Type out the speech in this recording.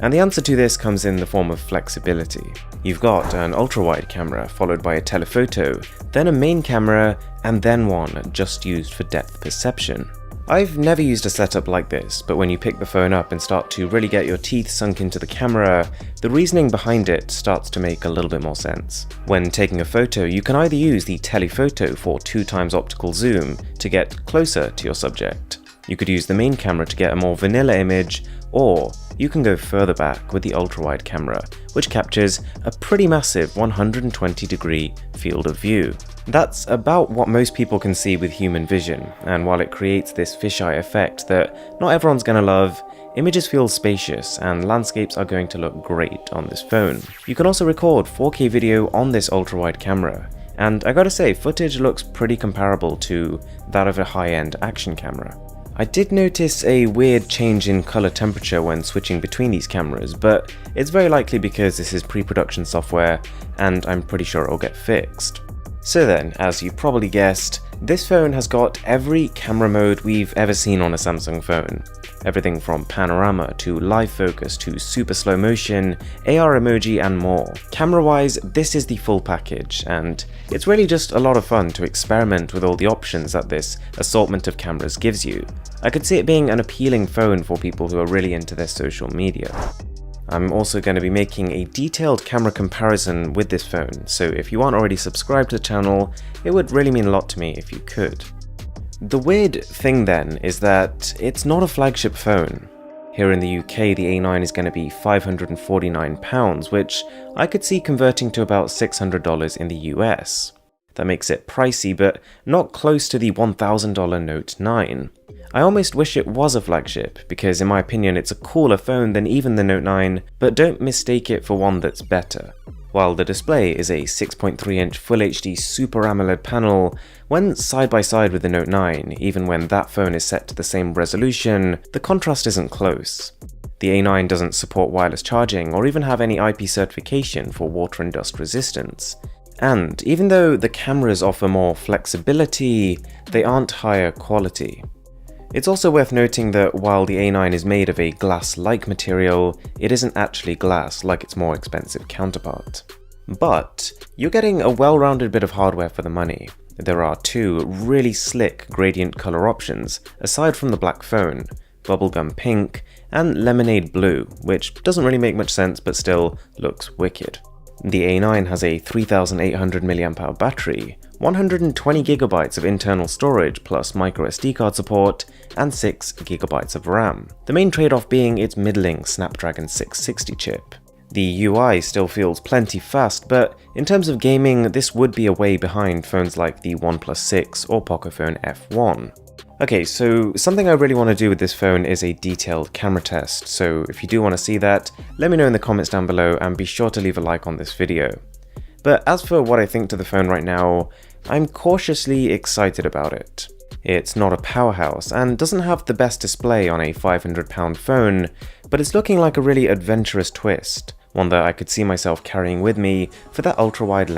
And the answer to this comes in the form of flexibility. You've got an ultra-wide camera, followed by a telephoto, then a main camera, and then one just used for depth perception. I've never used a setup like this, but when you pick the phone up and start to really get your teeth sunk into the camera, the reasoning behind it starts to make a little bit more sense. When taking a photo, you can either use the telephoto for 2x optical zoom to get closer to your subject. You could use the main camera to get a more vanilla image, or you can go further back with the ultra-wide camera, which captures a pretty massive 120-degree field of view. That's about what most people can see with human vision, and while it creates this fisheye effect that not everyone's gonna love, images feel spacious and landscapes are going to look great on this phone. You can also record 4K video on this ultra-wide camera, and I gotta say, footage looks pretty comparable to that of a high-end action camera. I did notice a weird change in color temperature when switching between these cameras, but it's very likely because this is pre-production software and I'm pretty sure it'll get fixed. So then, as you probably guessed, this phone has got every camera mode we've ever seen on a Samsung phone. Everything from panorama to live focus to super slow motion, AR emoji and more. Camera-wise, this is the full package, and it's really just a lot of fun to experiment with all the options that this assortment of cameras gives you. I could see it being an appealing phone for people who are really into their social media. I'm also going to be making a detailed camera comparison with this phone, so if you aren't already subscribed to the channel, it would really mean a lot to me if you could. The weird thing then is that it's not a flagship phone. Here in the UK, the A9 is going to be £549, which I could see converting to about $600 in the US. That makes it pricey, but not close to the $1,000 Note 9. I almost wish it was a flagship, because in my opinion it's a cooler phone than even the Note 9, but don't mistake it for one that's better. While the display is a 6.3-inch Full HD Super AMOLED panel, when side by side with the Note 9, even when that phone is set to the same resolution, the contrast isn't close. The A9 doesn't support wireless charging or even have any IP certification for water and dust resistance. And even though the cameras offer more flexibility, they aren't higher quality. It's also worth noting that while the A9 is made of a glass-like material, it isn't actually glass like its more expensive counterpart. But you're getting a well-rounded bit of hardware for the money. There are two really slick gradient color options, aside from the black phone, bubblegum pink and lemonade blue, which doesn't really make much sense but still looks wicked. The A9 has a 3800 mAh battery, 120GB of internal storage plus microSD card support, and 6GB of RAM, the main trade-off being its middling Snapdragon 660 chip. The UI still feels plenty fast, but in terms of gaming, this would be a way behind phones like the OnePlus 6 or Pocophone F1. Okay, so something I really want to do with this phone is a detailed camera test, so if you do want to see that, let me know in the comments down below and be sure to leave a like on this video. But as for what I think to the phone right now, I'm cautiously excited about it. It's not a powerhouse and doesn't have the best display on a £500 phone, but it's looking like a really adventurous twist, one that I could see myself carrying with me for that ultra-wide lens